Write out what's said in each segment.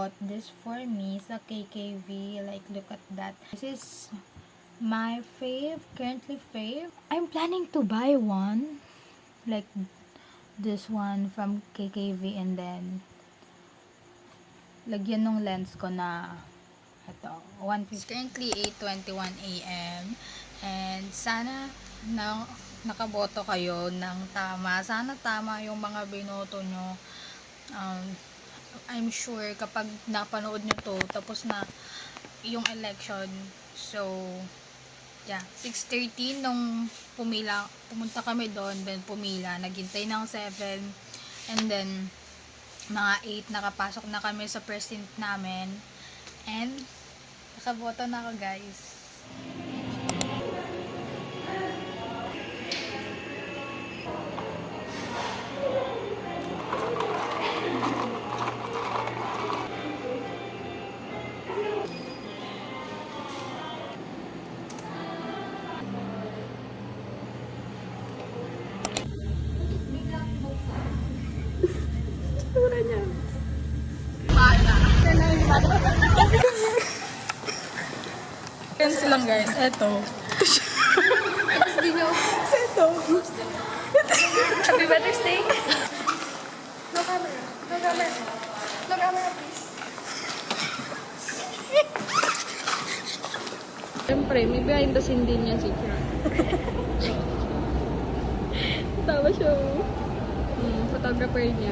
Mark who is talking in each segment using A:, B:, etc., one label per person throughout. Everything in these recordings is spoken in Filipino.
A: bought this for me sa KKV. Like, look at that. This is my currently fave. I'm planning to buy one. Like, this one from KKV and then lagyan ng lens ko na ito, 150. It's currently 8:21 AM and sana nakaboto kayo ng tama. Sana tama yung mga binoto nyo. I'm sure kapag napanood nyo to, tapos na yung election, so yeah, 6:30 nung pumunta kami doon, then pumila, naghintay ng 7, and then mga 8 nakapasok na kami sa precinct namin, and nakaboto na ako, guys. Cancel lang, guys. Eto. Eto.
B: Happy Mother's Day! No camera. No camera. No camera, please. Siyempre, may behind the scene din yan si Fran. Tawa siya. Photographer niya.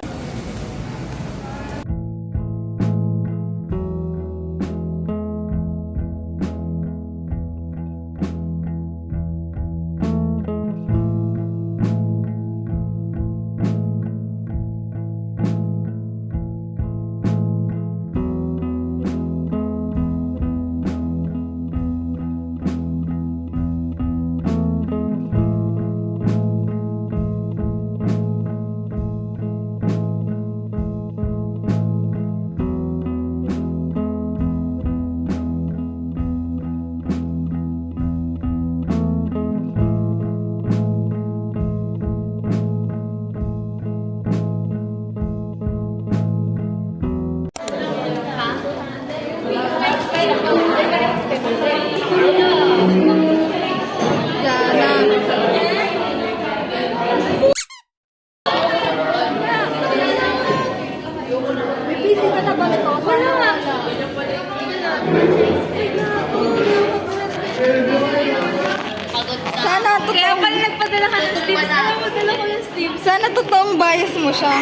A: Sana totoong...
B: Kaya pala nagpadala ka ng Steve. Sana madala ko yung Steve.
A: Sana totoong bias mo siya.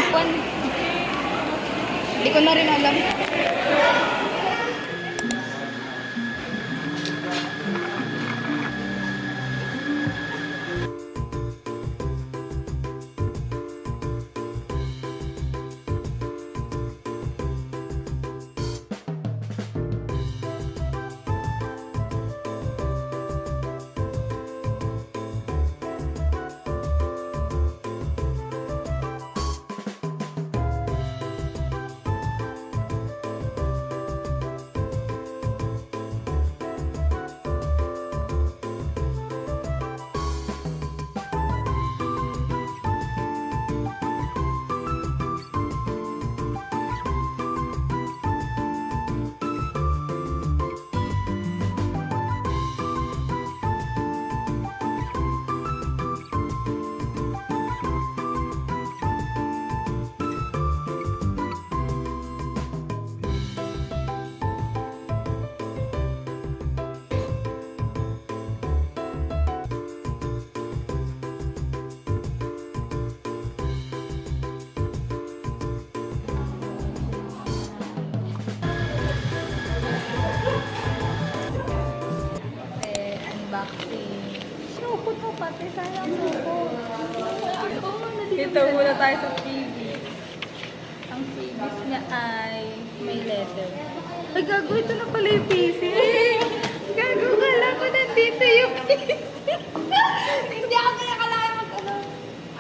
A: Hindi ko na rin alam. Unboxing. Suko to pati. Sayang suko.
B: Dito muna tayo sa freebies.
A: Ang freebies niya ay may letter. Ay, gago. Ito na pala yung PC. Gago, kala ko nandito yung PC.
B: Hindi ako kaya kailangan mag-ano.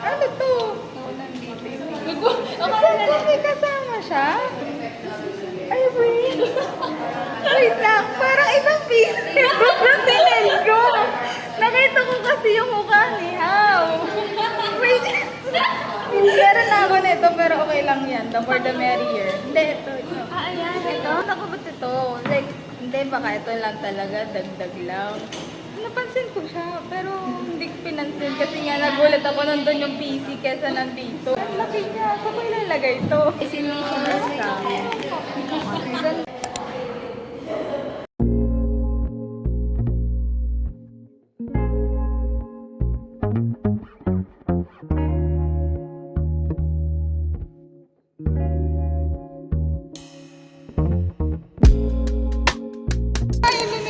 A: Ano to?
B: Oo, nandito yung
A: Gago, may kasama siya? Ay, wait. Wait lang. Parang ibang PC. Tinel ko. Nakita ko kasi yung mukha ni How. Wait. Meron na ako nito pero okay lang yan. The more the merrier. Hindi, ito.
B: ayan, ito. Ako ba't ito? Like, hindi, baka ito lang talaga, dagdag lang. Napansin ko siya, pero hindi ko pinansin kasi nga nagulat ako nandun yung PC kesa nandito. Ang laki niya, saan ko ilalagay ito? Isination na sa akin.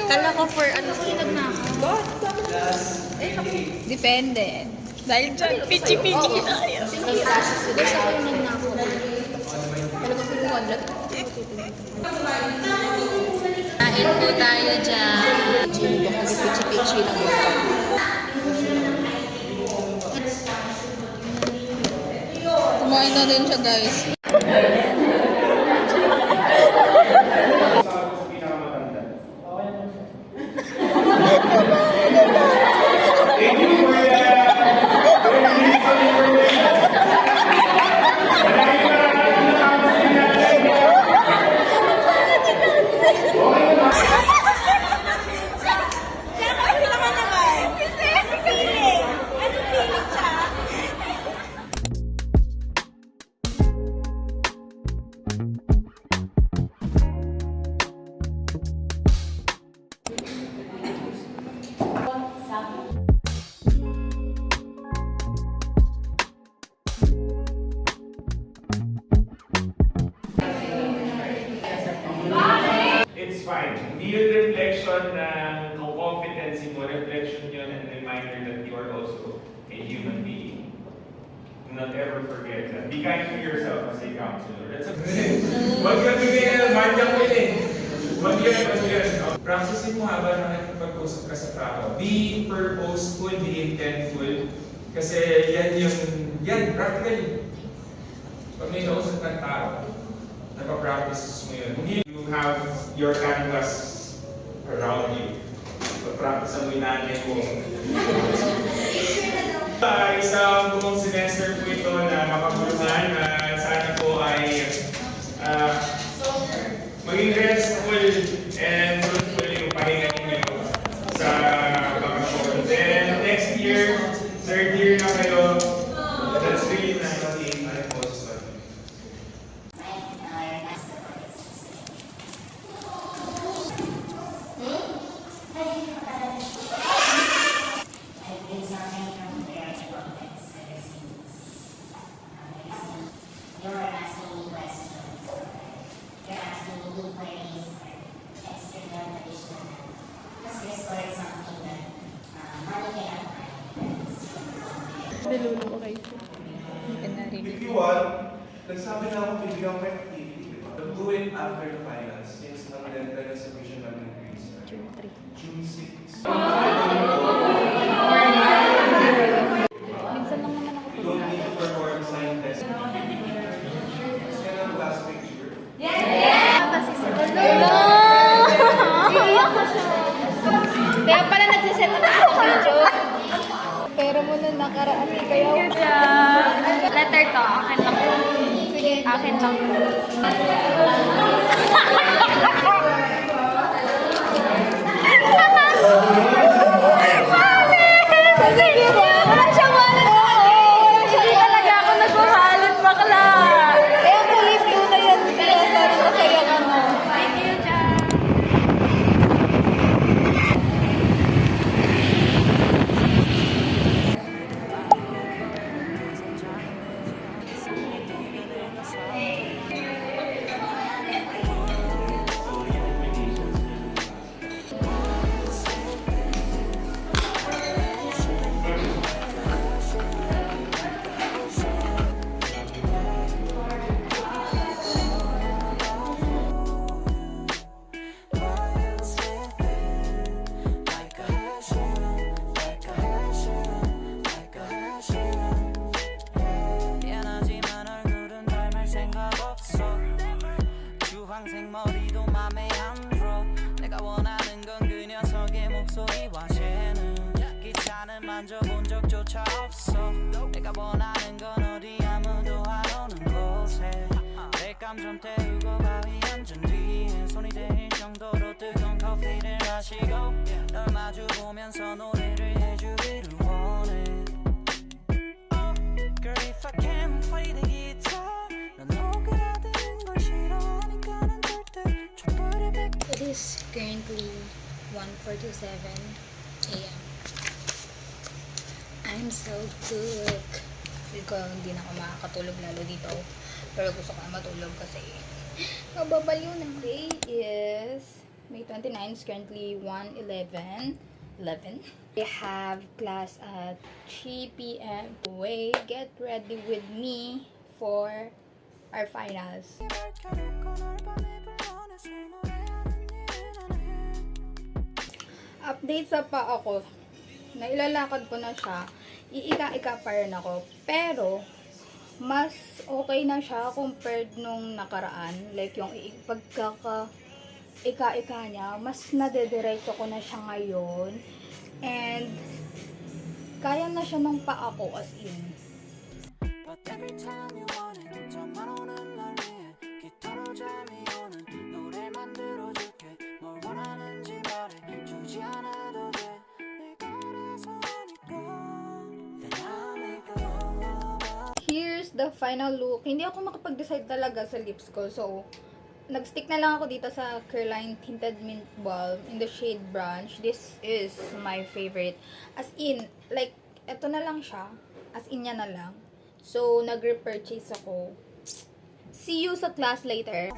A: Kala ko for ano, sinag na ako. Depende. Dahil dyan, pichi-pichi na kayo.
B: Gusto ko yung nagnako.
A: Kain po tayo dyan.
B: Pichi-pichi lang.
A: Kumain na din siya, guys.
C: It's fine. Hindi yun reflection ng competency mo, reflection yun and reminder that you are also a human being. Do not ever forget that. Be kind to yourself as a counselor. That's a Wag ka bigay na, manjang ko eh. Wag yan. Practicein mo habang nakikipag-usap ka sa tao. Be purposeful, be intentful. Kasi yan, practically. Pag may nausap ng tao, napapractice mo yun. You have your canvas around you. Pag-practice mo yung nanay mo. Isang buong semester po ito na makapulutan at sana po ay maging restful and fruitful yung pahinga ninyo sa bakasyon. Then next year, third year na kayo, that's really nice.
D: You're asking me questions. You're asking me inquiries, extra additional. Because you're storing something that money cannot buy.
B: Nilulo ko kayo.
E: If you want, nagsabi na ako bibigyan ko yung activity. Do it after the finals. Since mag-denta na submission namin ng grades. June 6.
B: Minsan lang naman ako
E: You don't need to perform sign test. Kasi ang last picture.
B: Kasi si Hello! Iiyak ko siya. Kaya pala nagsiset up ako ng video. Pero muna nakaraan ni kayo. Letter to, akin lang. Sige, akin lang. Wala siyang wallet. Wala siya. Hindi talaga ako nagwawalit, bakla. Eh, ang kulay blue na yan. Kaya sana masaya ka mo. Thank you, Jan.
F: 미안하지만 얼굴은 닮을 생각 없어 주황색 머리도 맘에 안 들어 내가 원하는 건 그 녀석의 목소리와 쟤는 기차는 만져본 적조차 없어 내가 원하는 건 어디 아무도 안 오는 곳에 내 감 좀 태우고 바위 앉은 보면서 노래를 해주기를 원해 Girl if I can't play the guitar 넌 오그라드는 걸 싫어하니까 난 절대 촛불을 백
A: It is currently 1:47 a.m. I'm so good. Feel ko hindi na ako makakatulog lalo dito. Pero gusto ko na matulog kasi mababaliw na. Today is May 29. It's currently 1:11. I have class at 3 p.m. Wait, get ready with me for our finals. Update sa pa ako. Nailalakad ko na siya. Iika-ika pa rin ako. Pero, mas okay na siya compared nung nakaraan. Like, yung ika-ika niya, mas nadediretso ko na siya ngayon. And, kaya na siya nung pa ako as in.
F: But every time you want it 잠만 오는 날 위해 기타로 잠이 오는 노래만 들어줄게 뭘 원하는지 말해주지 않아도 돼 내가 알아서 하니까 Then I'll make a lullaby
A: Here's the final look. Hindi ako makapag-decide talaga sa lips ko. So, nag-stick na lang ako dito sa Careline Tinted Mint Balm in the shade Brunch. This is my favorite. As in, like, eto na lang siya. As in niya na lang. So, nag-repurchase ako. See you sa class later.